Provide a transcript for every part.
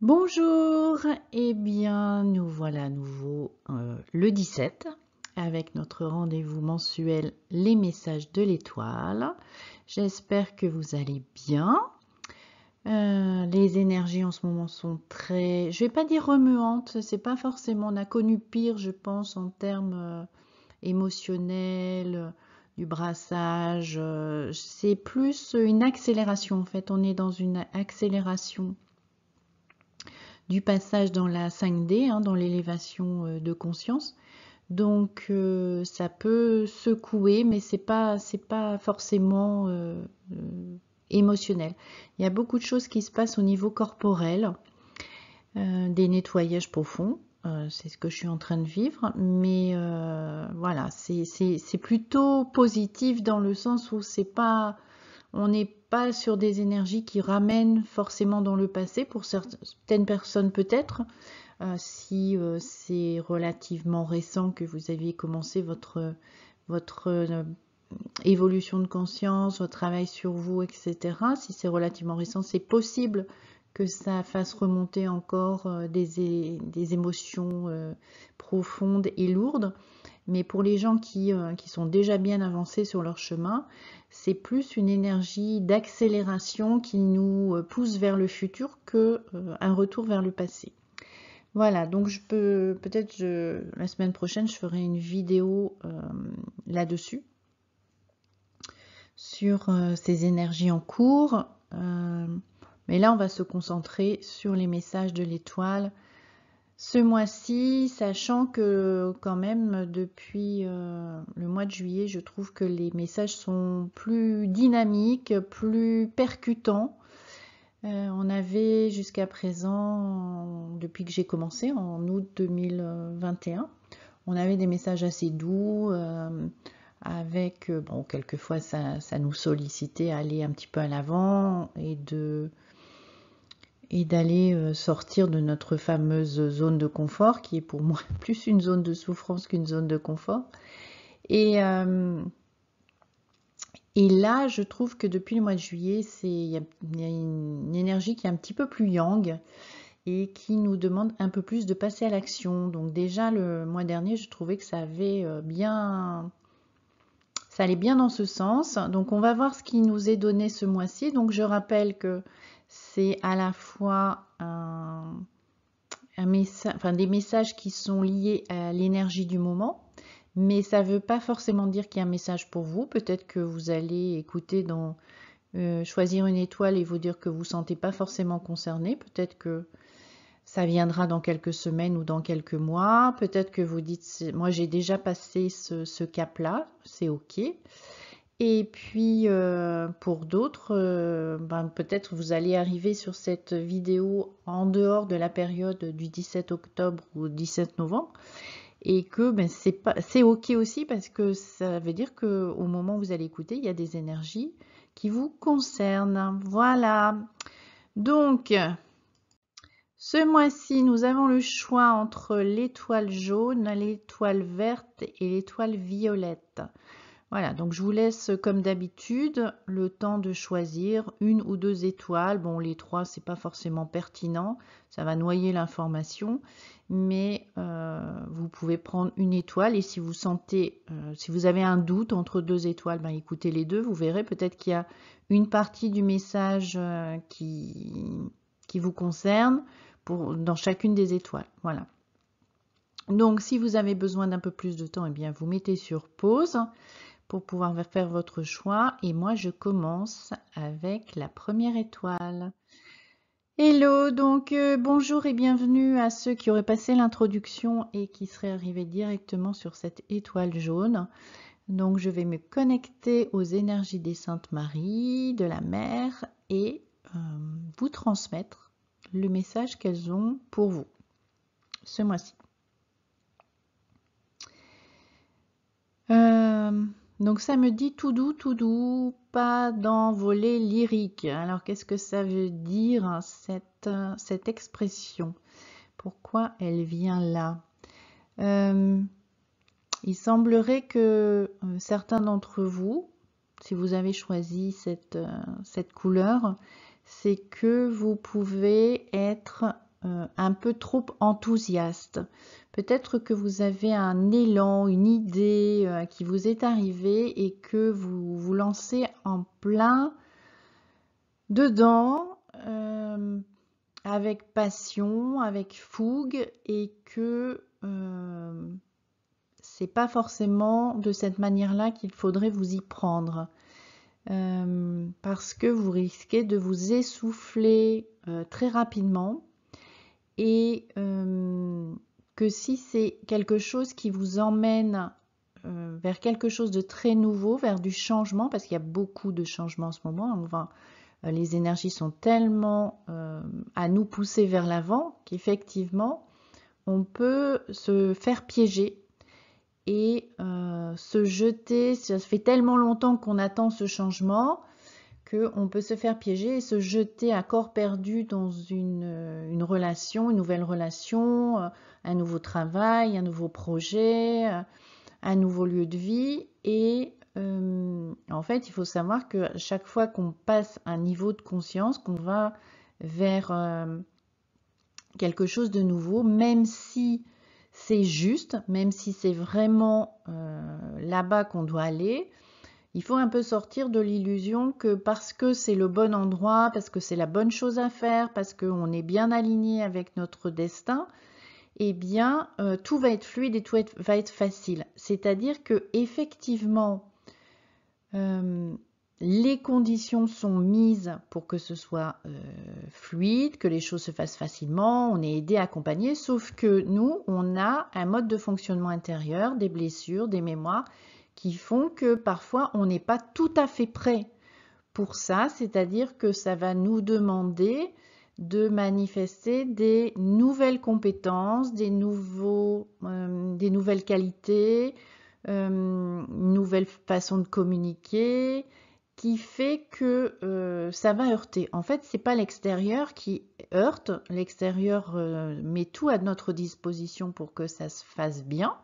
Bonjour, eh bien nous voilà à nouveau le 17 avec notre rendez-vous mensuel Les messages de l'étoile. J'espère que vous allez bien. Les énergies en ce moment sont très, je vais pas dire remuantes, c'est pas forcément, on a connu pire je pense en termes émotionnels, du brassage, c'est plus une accélération en fait, on est dans une accélération du passage dans la 5D, hein, dans l'élévation de conscience. Donc ça peut secouer, mais c'est pas forcément émotionnel. Il y a beaucoup de choses qui se passent au niveau corporel, des nettoyages profonds. C'est ce que je suis en train de vivre, mais voilà, c'est plutôt positif dans le sens où c'est pas, on n'est pas sur des énergies qui ramènent forcément dans le passé, pour certaines personnes peut-être, si c'est relativement récent que vous aviez commencé votre évolution de conscience, votre travail sur vous, etc. Si c'est relativement récent, c'est possible que ça fasse remonter encore des émotions profondes et lourdes. Mais pour les gens qui sont déjà bien avancés sur leur chemin, c'est plus une énergie d'accélération qui nous pousse vers le futur que un retour vers le passé. Voilà, donc je peux peut-être la semaine prochaine, je ferai une vidéo là-dessus, sur ces énergies en cours. Mais là, on va se concentrer sur les messages de l'étoile ce mois-ci, sachant que quand même depuis le mois de juillet, je trouve que les messages sont plus dynamiques, plus percutants. On avait jusqu'à présent, depuis que j'ai commencé en août 2021, on avait des messages assez doux, avec, bon, quelquefois ça nous sollicitait à aller un petit peu à l'avant et d'aller sortir de notre fameuse zone de confort, qui est pour moi plus une zone de souffrance qu'une zone de confort. Et, euh, et là, je trouve que depuis le mois de juillet, il y a une énergie qui est un petit peu plus yang et qui nous demande un peu plus de passer à l'action. Donc déjà, le mois dernier, je trouvais que ça avait ça allait bien dans ce sens. Donc on va voir ce qui nous est donné ce mois-ci. Donc je rappelle que c'est à la fois des messages qui sont liés à l'énergie du moment, mais ça ne veut pas forcément dire qu'il y a un message pour vous. Peut-être que vous allez écouter choisir une étoile et vous dire que vous ne vous sentez pas forcément concerné. Peut-être que ça viendra dans quelques semaines ou dans quelques mois. Peut-être que vous dites, moi j'ai déjà passé ce cap-là, c'est ok. Et puis pour d'autres, peut-être vous allez arriver sur cette vidéo en dehors de la période du 17 octobre ou 17 novembre et que c'est ok aussi, parce que ça veut dire que au moment où vous allez écouter, il y a des énergies qui vous concernent. Voilà. Donc ce mois-ci, nous avons le choix entre l'étoile jaune, l'étoile verte et l'étoile violette. Voilà, donc je vous laisse comme d'habitude le temps de choisir une ou deux étoiles. Bon, les trois, c'est pas forcément pertinent, ça va noyer l'information, mais vous pouvez prendre une étoile et si vous sentez, si vous avez un doute entre deux étoiles, ben, écoutez les deux, vous verrez peut-être qu'il y a une partie du message qui vous concerne dans chacune des étoiles. Voilà. Donc, si vous avez besoin d'un peu plus de temps, eh bien, vous mettez sur pause pour pouvoir faire votre choix. Et moi, je commence avec la première étoile. Hello, donc bonjour et bienvenue à ceux qui auraient passé l'introduction et qui seraient arrivés directement sur cette étoile jaune. Donc, je vais me connecter aux énergies des Saintes Maries, de la Mère et vous transmettre le message qu'elles ont pour vous ce mois-ci. Donc ça me dit tout doux, pas d'envolée lyrique. Alors qu'est-ce que ça veut dire cette expression? Pourquoi elle vient là? Il semblerait que certains d'entre vous, si vous avez choisi cette couleur, c'est que vous pouvez être un peu trop enthousiaste. Peut-être que vous avez un élan, une idée qui vous est arrivée et que vous vous lancez en plein dedans, avec passion, avec fougue, et que c'est pas forcément de cette manière-là qu'il faudrait vous y prendre. Parce que vous risquez de vous essouffler très rapidement, et que si c'est quelque chose qui vous emmène vers quelque chose de très nouveau, vers du changement, parce qu'il y a beaucoup de changements en ce moment, les énergies sont tellement à nous pousser vers l'avant qu'effectivement on peut se faire piéger et se jeter. Ça fait tellement longtemps qu'on attend ce changement qu'on peut se faire piéger et se jeter à corps perdu dans une relation, une nouvelle relation, un nouveau travail, un nouveau projet, un nouveau lieu de vie. Et en fait, il faut savoir que chaque fois qu'on passe un niveau de conscience, qu'on va vers quelque chose de nouveau, même si c'est juste, même si c'est vraiment là-bas qu'on doit aller, il faut un peu sortir de l'illusion que parce que c'est le bon endroit, parce que c'est la bonne chose à faire, parce qu'on est bien aligné avec notre destin, eh bien, tout va être fluide et tout va être facile. C'est-à-dire que effectivement, les conditions sont mises pour que ce soit fluide, que les choses se fassent facilement, on est aidé, accompagné, sauf que nous, on a un mode de fonctionnement intérieur, des blessures, des mémoires, qui font que parfois on n'est pas tout à fait prêt pour ça, c'est-à-dire que ça va nous demander de manifester des nouvelles compétences, des nouvelles qualités, une nouvelle façon de communiquer, qui fait que ça va heurter. En fait, c'est pas l'extérieur qui heurte, l'extérieur met tout à notre disposition pour que ça se fasse bien,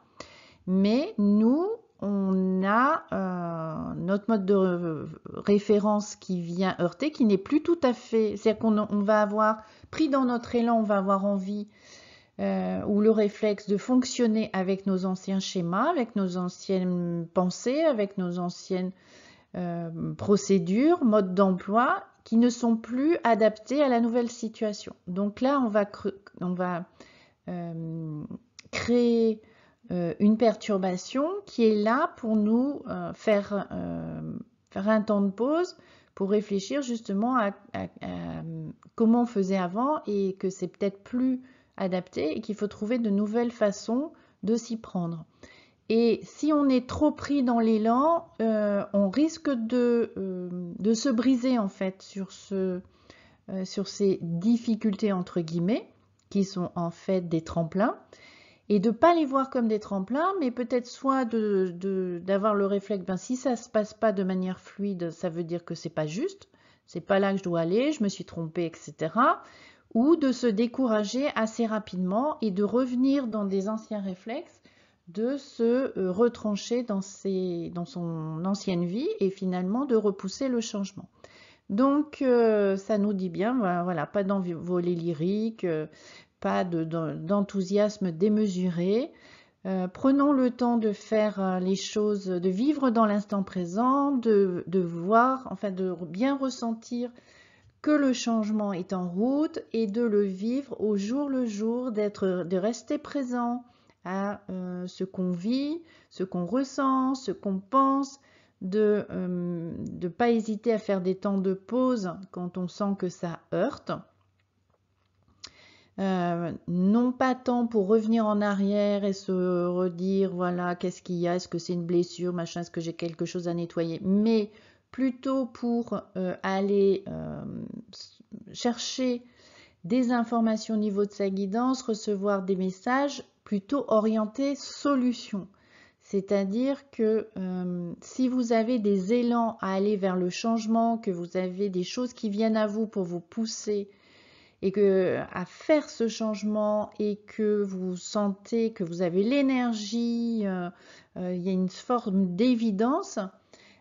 mais nous, on a notre mode de référence qui vient heurter, qui n'est plus tout à fait, c'est-à-dire qu'on va avoir pris dans notre élan, on va avoir envie ou le réflexe de fonctionner avec nos anciens schémas, avec nos anciennes pensées, avec nos anciennes procédures, modes d'emploi qui ne sont plus adaptés à la nouvelle situation. Donc là, on va créer une perturbation qui est là pour nous faire un temps de pause pour réfléchir justement à comment on faisait avant et que c'est peut-être plus adapté et qu'il faut trouver de nouvelles façons de s'y prendre. Et si on est trop pris dans l'élan, on risque de se briser en fait sur ces difficultés entre guillemets qui sont en fait des tremplins, et de ne pas les voir comme des tremplins, mais peut-être soit d'avoir le réflexe, ben, si ça ne se passe pas de manière fluide, ça veut dire que c'est pas juste, c'est pas là que je dois aller, je me suis trompée, etc. Ou de se décourager assez rapidement et de revenir dans des anciens réflexes, de se retrancher dans son ancienne vie et finalement de repousser le changement. Donc ça nous dit bien, voilà, pas d'envolée lyrique, pas d'enthousiasme démesuré. Prenons le temps de faire les choses, de vivre dans l'instant présent, de voir, enfin de bien ressentir que le changement est en route et de le vivre au jour le jour, de rester présent à ce qu'on vit, ce qu'on ressent, ce qu'on pense, de ne pas hésiter à faire des temps de pause quand on sent que ça heurte. Non pas tant pour revenir en arrière et se redire voilà qu'est-ce qu'il y a, est-ce que c'est une blessure, machin, est-ce que j'ai quelque chose à nettoyer, mais plutôt pour aller chercher des informations au niveau de sa guidance, recevoir des messages plutôt orientés solutions. C'est-à-dire que si vous avez des élans à aller vers le changement, que vous avez des choses qui viennent à vous pour vous pousser et à faire ce changement et que vous sentez que vous avez l'énergie, il y a une forme d'évidence,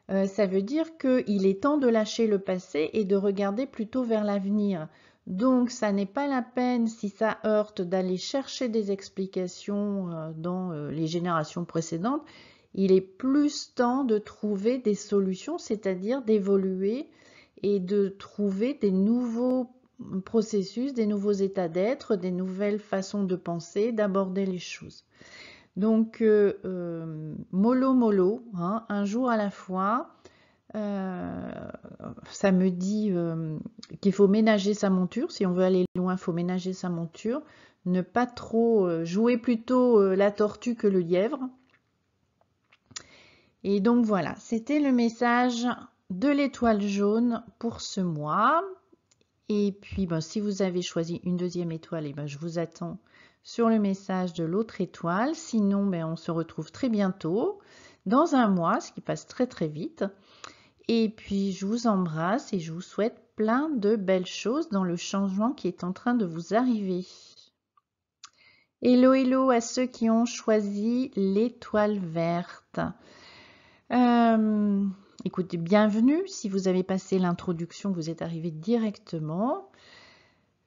Ça veut dire qu'il est temps de lâcher le passé et de regarder plutôt vers l'avenir. Donc, ça n'est pas la peine, si ça heurte, d'aller chercher des explications dans les générations précédentes. Il est plus temps de trouver des solutions, c'est-à-dire d'évoluer et de trouver des nouveaux processus, des nouveaux états d'être, des nouvelles façons de penser, d'aborder les choses. Donc, mollo mollo, hein, un jour à la fois. Ça me dit qu'il faut ménager sa monture. Si on veut aller loin, il faut ménager sa monture. Ne pas trop jouer plutôt la tortue que le lièvre. Et donc voilà, c'était le message de l'étoile jaune pour ce mois. Et puis, ben, si vous avez choisi une deuxième étoile, et ben, je vous attends sur le message de l'autre étoile. Sinon, ben, on se retrouve très bientôt, dans un mois, ce qui passe très très vite. Et puis, je vous embrasse et je vous souhaite plein de belles choses dans le changement qui est en train de vous arriver. Hello, hello à ceux qui ont choisi l'étoile verte. Écoutez, bienvenue. Si vous avez passé l'introduction, vous êtes arrivé directement.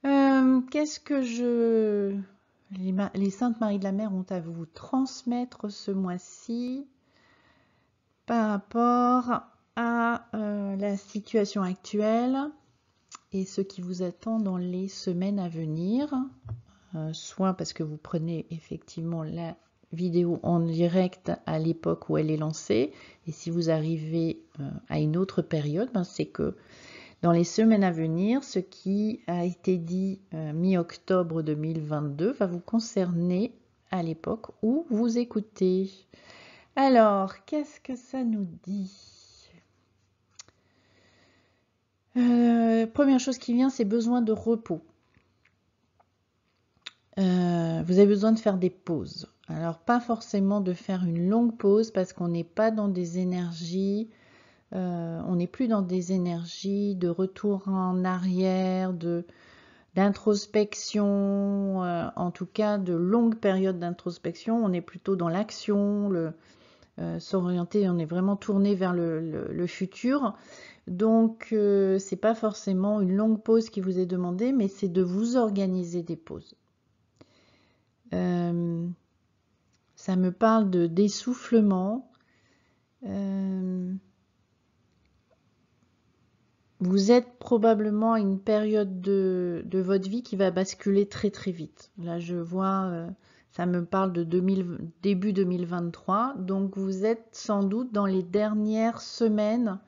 Qu'est-ce que les Saintes Maries de la Mer ont à vous transmettre ce mois-ci par rapport à la situation actuelle et ce qui vous attend dans les semaines à venir, soit parce que vous prenez effectivement la vidéo en direct à l'époque où elle est lancée, et si vous arrivez à une autre période, ben c'est que dans les semaines à venir, ce qui a été dit mi-octobre 2022 va vous concerner à l'époque où vous écoutez. Alors, qu'est-ce que ça nous dit? Première chose qui vient, c'est besoin de repos. Vous avez besoin de faire des pauses. Alors, pas forcément de faire une longue pause parce qu'on n'est pas dans des énergies, on n'est plus dans des énergies de retour en arrière, d'introspection, en tout cas de longues périodes d'introspection. On est plutôt dans l'action, s'orienter, on est vraiment tourné vers le futur. Donc, c'est pas forcément une longue pause qui vous est demandée, mais c'est de vous organiser des pauses. Ça me parle de d'essoufflement. Vous êtes probablement à une période de votre vie qui va basculer très très vite. Là, je vois, ça me parle de début 2023. Donc, vous êtes sans doute dans les dernières semaines,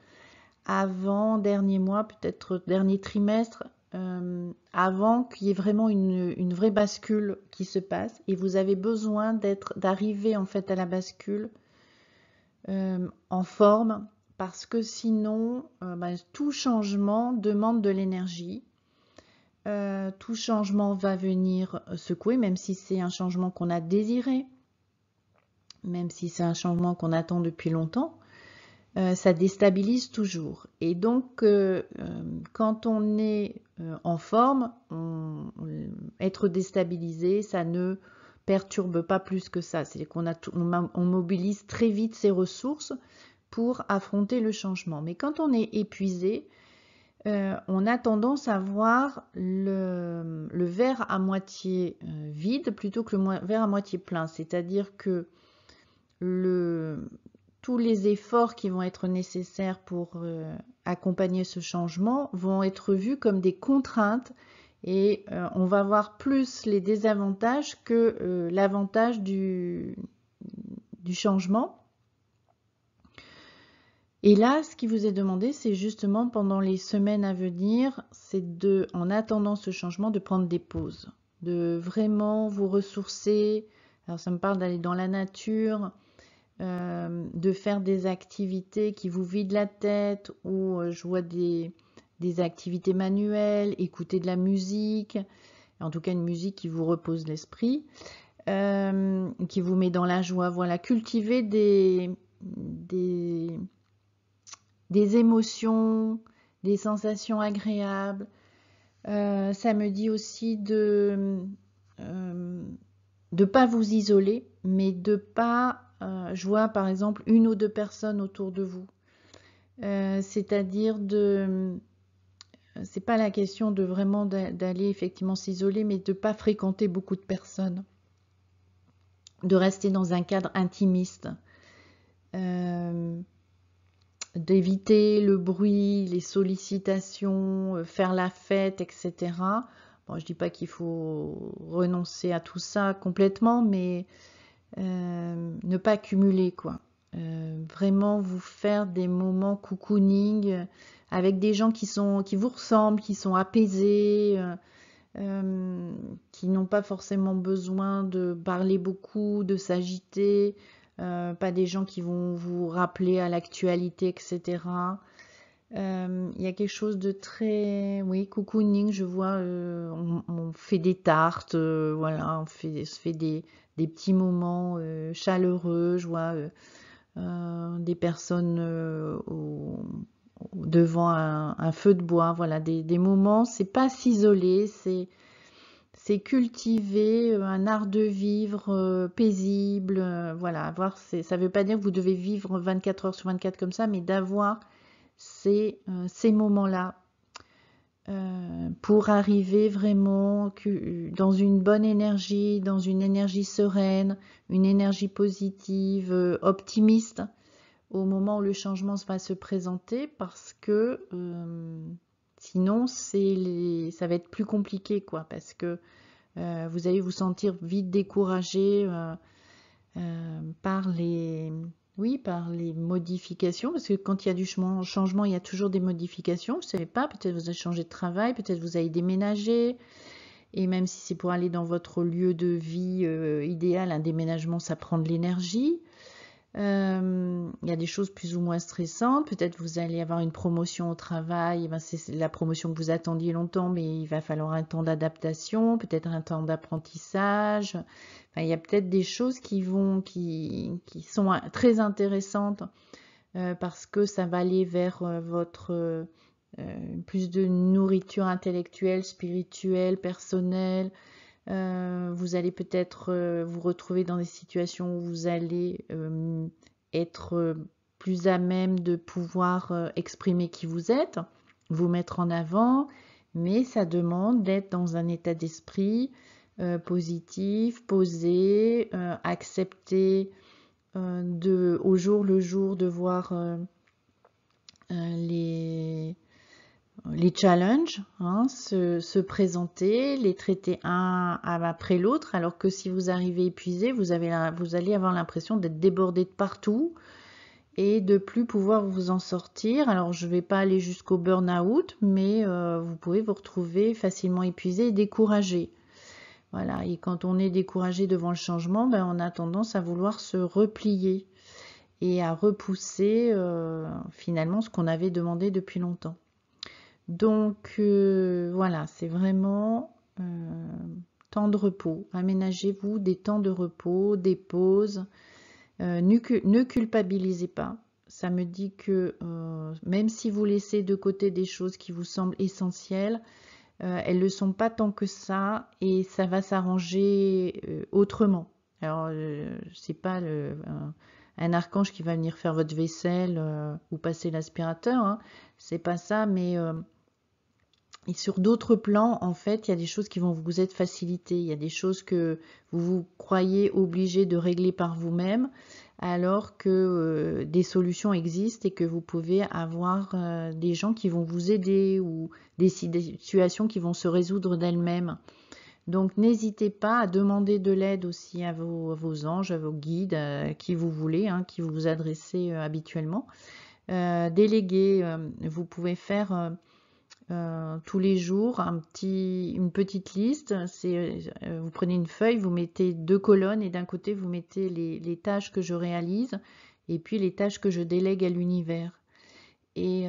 avant, dernier mois, peut-être dernier trimestre, avant qu'il y ait vraiment une vraie bascule qui se passe. Et vous avez besoin d'arriver en fait à la bascule en forme, parce que sinon, tout changement demande de l'énergie. Tout changement va venir secouer, même si c'est un changement qu'on a désiré, même si c'est un changement qu'on attend depuis longtemps. Ça déstabilise toujours. Et donc, quand on est en forme, être déstabilisé, ça ne perturbe pas plus que ça. C'est qu'on on mobilise très vite ses ressources pour affronter le changement. Mais quand on est épuisé, on a tendance à voir le verre à moitié vide plutôt que le verre à moitié plein. C'est-à-dire que tous les efforts qui vont être nécessaires pour accompagner ce changement vont être vus comme des contraintes, et on va voir plus les désavantages que l'avantage du changement. Et là, ce qui vous est demandé, c'est justement pendant les semaines à venir, c'est en attendant ce changement, de prendre des pauses, de vraiment vous ressourcer. Alors ça me parle d'aller dans la nature, de faire des activités qui vous vident la tête, ou je vois des activités manuelles, écouter de la musique, en tout cas une musique qui vous repose l'esprit, qui vous met dans la joie. Voilà, cultiver des émotions, des sensations agréables. Ça me dit aussi de pas vous isoler, mais de pas, je vois par exemple une ou deux personnes autour de vous, C'est-à-dire c'est pas la question de vraiment d'aller effectivement s'isoler, mais de pas fréquenter beaucoup de personnes, de rester dans un cadre intimiste, d'éviter le bruit, les sollicitations, faire la fête, etc. Bon, je dis pas qu'il faut renoncer à tout ça complètement, mais ne pas accumuler, quoi. Vraiment vous faire des moments cocooning avec des gens qui vous ressemblent, qui sont apaisés, qui n'ont pas forcément besoin de parler beaucoup, de s'agiter, pas des gens qui vont vous rappeler à l'actualité, etc. Il y a quelque chose de très, oui, cocooning, je vois, on fait des tartes, voilà, se fait des petits moments chaleureux, je vois des personnes devant un feu de bois, voilà, des moments, c'est pas s'isoler, c'est cultiver un art de vivre paisible, voilà, ça veut pas dire que vous devez vivre 24 heures sur 24 comme ça, mais d'avoir ces moments-là pour arriver vraiment dans une bonne énergie, dans une énergie sereine, une énergie positive, optimiste, au moment où le changement va se présenter, parce que sinon ça va être plus compliqué, quoi, parce que vous allez vous sentir vite découragé par par les modifications, parce que quand il y a du changement, il y a toujours des modifications. Vous ne savez pas, peut-être vous avez changé de travail, peut-être vous avez déménagé, et même si c'est pour aller dans votre lieu de vie idéal, un déménagement, ça prend de l'énergie. Il y a des choses plus ou moins stressantes. Peut-être vous allez avoir une promotion au travail. Ben c'est la promotion que vous attendiez longtemps, mais il va falloir un temps d'adaptation, peut-être un temps d'apprentissage. Enfin, il y a peut-être des choses qui sont très intéressantes parce que ça va aller vers votre plus de nourriture intellectuelle, spirituelle, personnelle. Vous allez peut-être vous retrouver dans des situations où vous allez être plus à même de pouvoir exprimer qui vous êtes, vous mettre en avant, mais ça demande d'être dans un état d'esprit positif, posé, accepter au jour le jour de voir les challenges se présenter, les traiter un après l'autre, alors que si vous arrivez épuisé, vous allez avoir l'impression d'être débordé de partout et de plus pouvoir vous en sortir. Alors je ne vais pas aller jusqu'au burn-out, mais vous pouvez vous retrouver facilement épuisé et découragé. Voilà, et quand on est découragé devant le changement, ben, on a tendance à vouloir se replier et à repousser finalement ce qu'on avait demandé depuis longtemps. Donc voilà, c'est vraiment temps de repos. Aménagez-vous des temps de repos, des pauses. Ne culpabilisez pas. Ça me dit que même si vous laissez de côté des choses qui vous semblent essentielles, elles ne le sont pas tant que ça et ça va s'arranger autrement. Alors, c'est pas un archange qui va venir faire votre vaisselle ou passer l'aspirateur, hein. C'est pas ça, mais et sur d'autres plans, en fait, il y a des choses qui vont vous être facilitées. Il y a des choses que vous croyez obligé de régler par vous-même, alors que des solutions existent et que vous pouvez avoir des gens qui vont vous aider ou des situations qui vont se résoudre d'elles-mêmes. Donc, n'hésitez pas à demander de l'aide aussi à vos anges, à vos guides, à qui vous voulez, hein, qui vous adressez habituellement. Déléguer, vous pouvez faire tous les jours une petite liste. Vous prenez une feuille, vous mettez 2 colonnes et d'un côté vous mettez les tâches que je réalise et puis les tâches que je délègue à l'univers. Et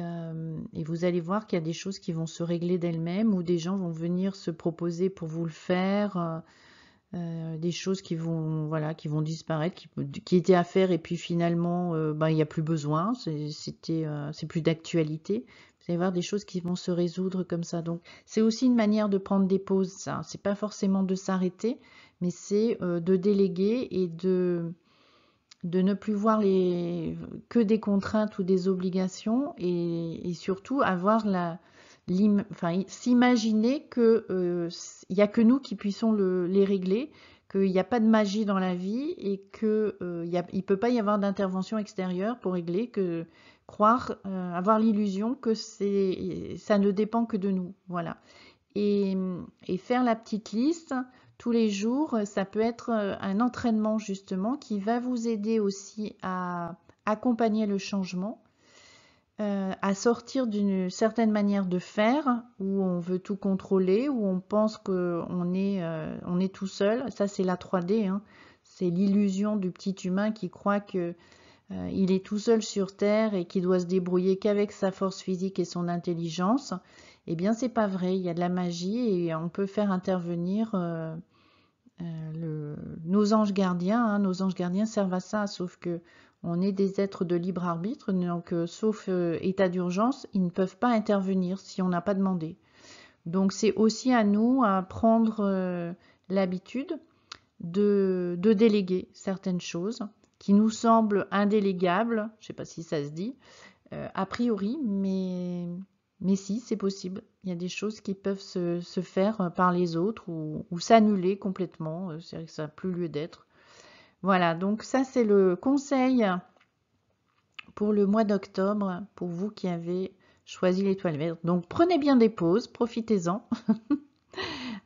vous allez voir qu'il y a des choses qui vont se régler d'elles-mêmes ou des gens vont venir se proposer pour vous le faire. Des choses qui vont disparaître, qui étaient à faire et puis finalement il n'y a plus besoin, c'est plus d'actualité. Vous allez voir des choses qui vont se résoudre comme ça. Donc c'est aussi une manière de prendre des pauses, ça. C'est pas forcément de s'arrêter, mais c'est de déléguer et de ne plus voir que des contraintes ou des obligations et surtout avoir s'imaginer que il n'y a que nous qui puissions les régler, qu'il n'y a pas de magie dans la vie et que il peut pas y avoir d'intervention extérieure pour régler, que avoir l'illusion que ça ne dépend que de nous, voilà. Et faire la petite liste tous les jours, ça peut être un entraînement justement qui va vous aider aussi à accompagner le changement, à sortir d'une certaine manière de faire où on veut tout contrôler, où on pense qu'on est tout seul. Ça, c'est la 3D, hein. C'est l'illusion du petit humain qui croit que il est tout seul sur Terre et qu'il doit se débrouiller qu'avec sa force physique et son intelligence. Eh bien, c'est pas vrai. Il y a de la magie et on peut faire intervenir nos anges gardiens. Hein. Nos anges gardiens servent à ça, sauf que on est des êtres de libre arbitre, donc sauf état d'urgence, ils ne peuvent pas intervenir si on n'a pas demandé. Donc c'est aussi à nous à prendre l'habitude de déléguer certaines choses qui nous semblent indélégables, je ne sais pas si ça se dit, a priori, mais si, c'est possible. Il y a des choses qui peuvent se faire par les autres ou s'annuler complètement, c'est-à-dire que ça n'a plus lieu d'être. Voilà, donc ça c'est le conseil pour le mois d'octobre, pour vous qui avez choisi l'étoile verte. Donc prenez bien des pauses, profitez-en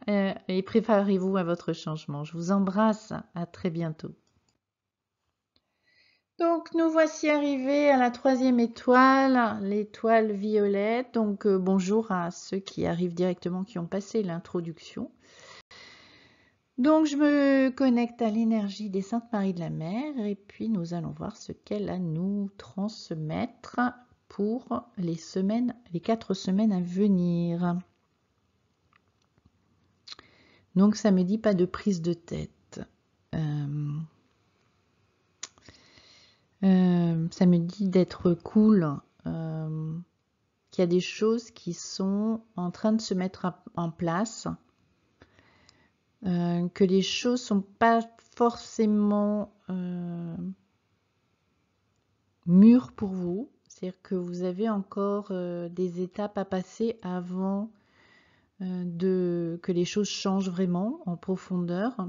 et préparez-vous à votre changement. Je vous embrasse, à très bientôt. Donc nous voici arrivés à la 3e étoile, l'étoile violette. Donc bonjour à ceux qui arrivent directement, qui ont passé l'introduction. Donc je me connecte à l'énergie des Saintes Maries de la Mer et puis nous allons voir ce qu'elle a à nous transmettre pour les 4 semaines à venir. Donc ça me dit pas de prise de tête. Ça me dit d'être cool, qu'il y a des choses qui sont en train de se mettre en place, que les choses sont pas forcément mûres pour vous, c'est-à-dire que vous avez encore des étapes à passer avant que les choses changent vraiment en profondeur.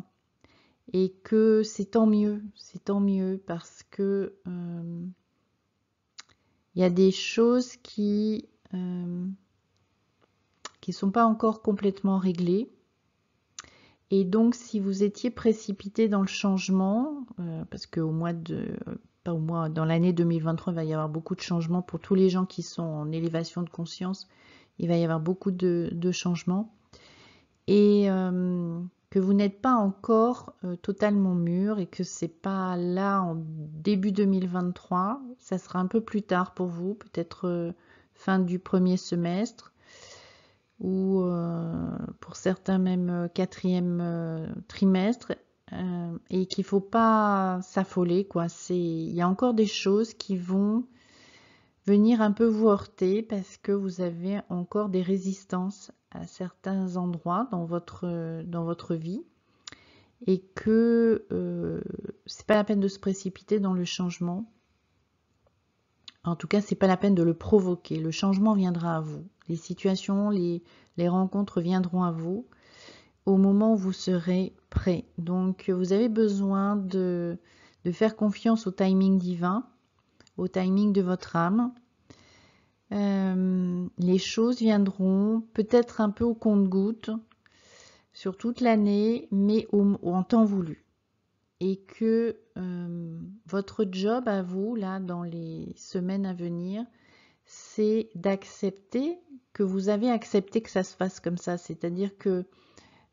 Et que c'est tant mieux parce que il y a des choses qui sont pas encore complètement réglées. Et donc, si vous étiez précipité dans le changement, parce que dans l'année 2023, il va y avoir beaucoup de changements pour tous les gens qui sont en élévation de conscience. Il va y avoir beaucoup de changements. Et que vous n'êtes pas encore totalement mûr et que c'est pas là en début 2023, ça sera un peu plus tard pour vous, peut-être fin du 1er semestre ou pour certains même 4e trimestre, et qu'il faut pas s'affoler, quoi. Il y a encore des choses qui vont venir un peu vous heurter parce que vous avez encore des résistances à certains endroits dans votre vie et que c'est pas la peine de se précipiter dans le changement. En tout cas, c'est pas la peine de le provoquer. Le changement viendra à vous. Les situations, les rencontres viendront à vous au moment où vous serez prêt. Donc, vous avez besoin de faire confiance au timing divin, au timing de votre âme. Les choses viendront peut-être un peu au compte-gouttes sur toute l'année, mais en temps voulu. Et que votre job à vous, là, dans les semaines à venir, c'est d'accepter que vous avez accepté que ça se fasse comme ça. C'est-à-dire que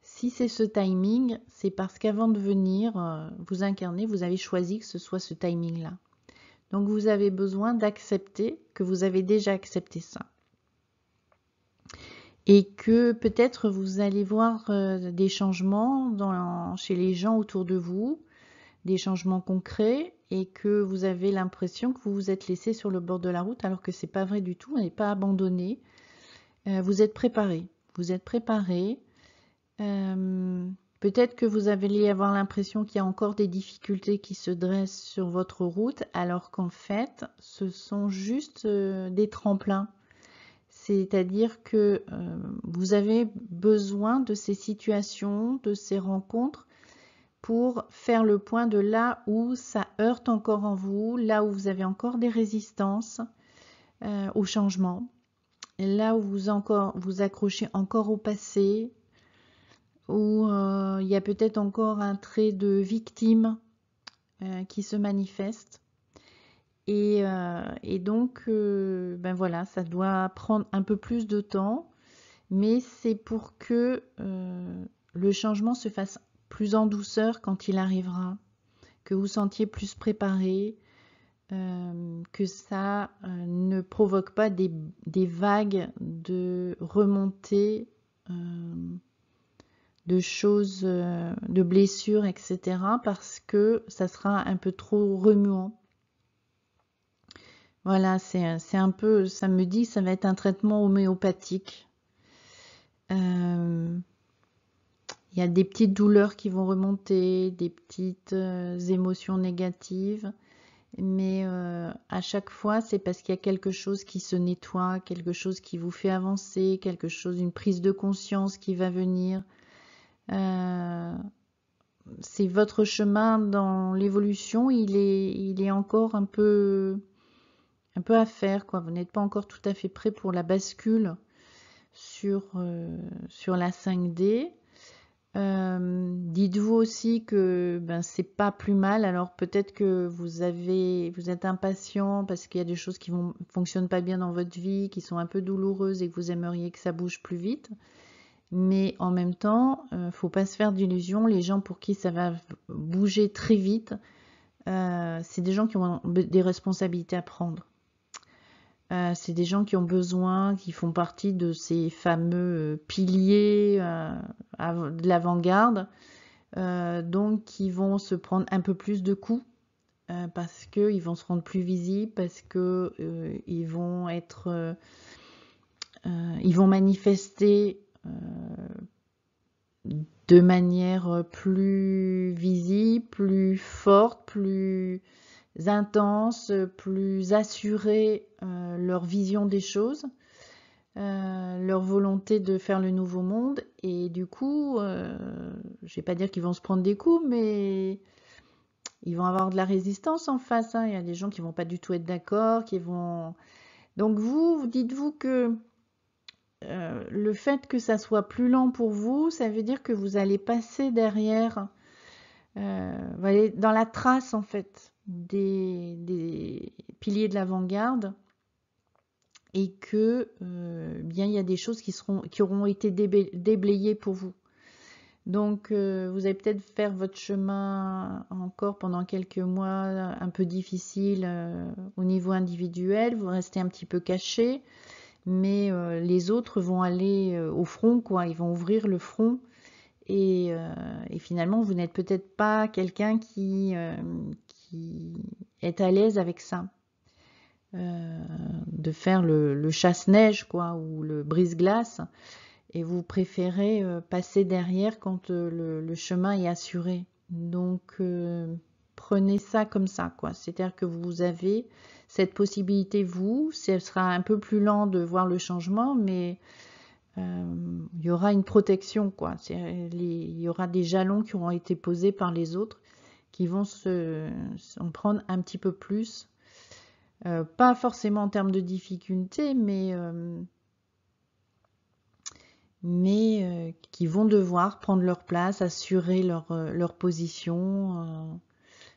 si c'est ce timing, c'est parce qu'avant de venir vous incarner, vous avez choisi que ce soit ce timing-là. Donc vous avez besoin d'accepter que vous avez déjà accepté ça. Et que peut-être vous allez voir des changements chez les gens autour de vous, des changements concrets, et que vous avez l'impression que vous vous êtes laissé sur le bord de la route, alors que c'est pas vrai du tout, vous n'êtes pas abandonné. Vous êtes préparé. Vous êtes préparé. Peut-être que vous allez avoir l'impression qu'il y a encore des difficultés qui se dressent sur votre route, alors qu'en fait, ce sont juste des tremplins. C'est-à-dire que vous avez besoin de ces situations, de ces rencontres, pour faire le point de là où ça heurte encore en vous, là où vous avez encore des résistances au changement, et là où vous accrochez encore au passé, où il y a peut-être encore un trait de victime qui se manifeste. Et donc, ben voilà, ça doit prendre un peu plus de temps, mais c'est pour que le changement se fasse plus en douceur quand il arrivera, que vous sentiez plus préparé, que ça ne provoque pas des vagues de remontée de choses, de blessures, etc. parce que ça sera un peu trop remuant. Voilà, c'est un peu, ça me dit, ça va être un traitement homéopathique. Il y a des petites douleurs qui vont remonter, des petites émotions négatives, mais à chaque fois, c'est parce qu'il y a quelque chose qui se nettoie, quelque chose qui vous fait avancer, quelque chose, une prise de conscience qui va venir. C'est votre chemin dans l'évolution, il est encore un peu à faire, quoi. Vous n'êtes pas encore tout à fait prêt pour la bascule sur la 5D. Dites-vous aussi que ben, c'est pas plus mal. Alors peut-être que vous êtes impatient parce qu'il y a des choses qui fonctionnent pas bien dans votre vie, qui sont un peu douloureuses et que vous aimeriez que ça bouge plus vite. Mais en même temps, faut pas se faire d'illusions. Les gens pour qui ça va bouger très vite, c'est des gens qui ont des responsabilités à prendre. C'est des gens qui ont besoin, qui font partie de ces fameux piliers de l'avant-garde, donc qui vont se prendre un peu plus de coups parce qu'ils vont se rendre plus visibles, parce que ils vont être, ils vont manifester de manière plus visible, plus forte, plus intense, plus assurée leur vision des choses, leur volonté de faire le nouveau monde. Et du coup, je vais pas dire qu'ils vont se prendre des coups, mais ils vont avoir de la résistance en face. Hein. Il y a des gens qui vont pas du tout être d'accord, qui vont... Donc vous dites-vous que le fait que ça soit plus lent pour vous, ça veut dire que vous allez passer derrière, vous allez dans la trace en fait des piliers de l'avant-garde, et que bien il y a des choses qui auront été déblayées pour vous. Donc vous allez peut-être faire votre chemin encore pendant quelques mois un peu difficile au niveau individuel, vous restez un petit peu caché, mais les autres vont aller au front, quoi. Ils vont ouvrir le front, et finalement vous n'êtes peut-être pas quelqu'un qui est à l'aise avec ça, de faire le chasse-neige, quoi, ou le brise-glace, et vous préférez passer derrière quand le chemin est assuré. Donc prenez ça comme ça, quoi. C'est-à-dire que vous avez cette possibilité, vous, ce sera un peu plus lent de voir le changement, mais il y aura une protection, quoi. Il y aura des jalons qui auront été posés par les autres, qui vont s'en prendre un petit peu plus. Pas forcément en termes de difficulté, mais qui vont devoir prendre leur place, assurer leur position,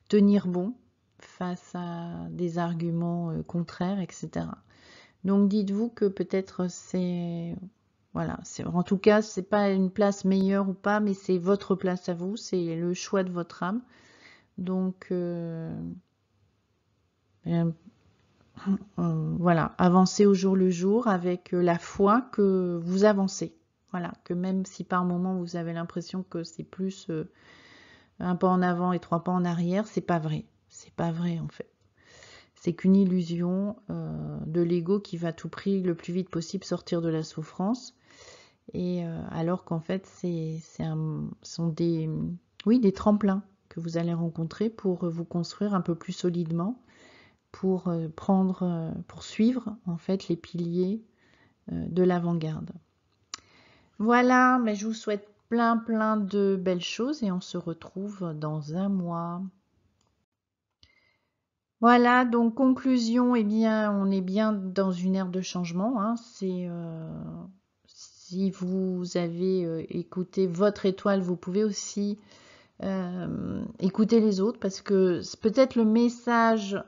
tenir bon face à des arguments contraires, etc. Donc dites-vous que peut-être c'est... Voilà, en tout cas, c'est pas une place meilleure ou pas, mais c'est votre place à vous, c'est le choix de votre âme. Donc, voilà, avancez au jour le jour avec la foi que vous avancez. Voilà, que même si par moment vous avez l'impression que c'est plus un pas en avant et 3 pas en arrière, c'est pas vrai. C'est pas vrai en fait. C'est qu'une illusion de l'ego qui va à tout prix le plus vite possible sortir de la souffrance. Et alors qu'en fait, sont des, oui, des tremplins que vous allez rencontrer pour vous construire un peu plus solidement, pour pour suivre en fait les piliers de l'avant-garde. Voilà, mais je vous souhaite plein de belles choses et on se retrouve dans un mois. Voilà, donc conclusion, eh bien, on est bien dans une ère de changement, hein. Si vous avez écouté votre étoile, vous pouvez aussi écouter les autres parce que peut-être le message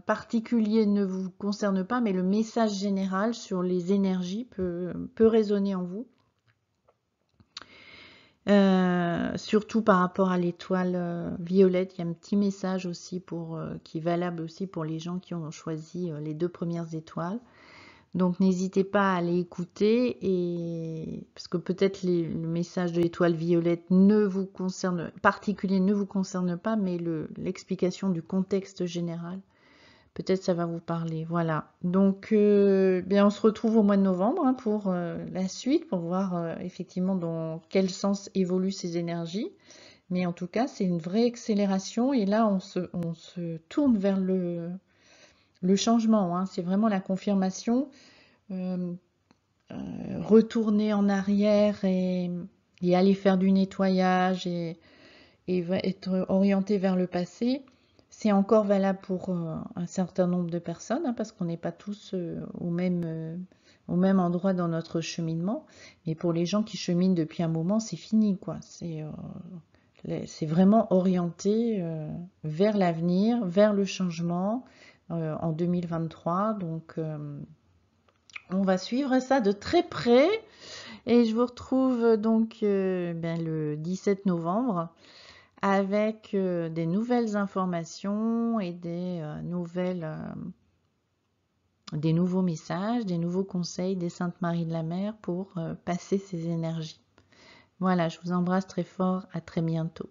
particulier ne vous concerne pas, mais le message général sur les énergies peut résonner en vous. Surtout par rapport à l'étoile violette, il y a un petit message aussi qui est valable aussi pour les gens qui ont choisi les 2 premières étoiles. Donc n'hésitez pas à aller écouter, parce que peut-être le message de l'étoile violette ne vous concerne pas, mais l'explication du contexte général, peut-être ça va vous parler. Voilà. Donc bien on se retrouve au mois de novembre, hein, pour la suite, pour voir effectivement dans quel sens évoluent ces énergies. Mais en tout cas, c'est une vraie accélération et là on se tourne vers le changement, hein. C'est vraiment la confirmation. Retourner en arrière et aller faire du nettoyage et être orienté vers le passé, c'est encore valable pour un certain nombre de personnes, hein, parce qu'on n'est pas tous au même endroit dans notre cheminement. Mais pour les gens qui cheminent depuis un moment, c'est fini, quoi. C'est vraiment orienté vers l'avenir, vers le changement en 2023. Donc, on va suivre ça de très près. Et je vous retrouve donc le 17 novembre avec des nouvelles informations et des nouveaux messages, des nouveaux conseils des Saintes Maries de la Mer pour passer ces énergies. Voilà, je vous embrasse très fort, à très bientôt.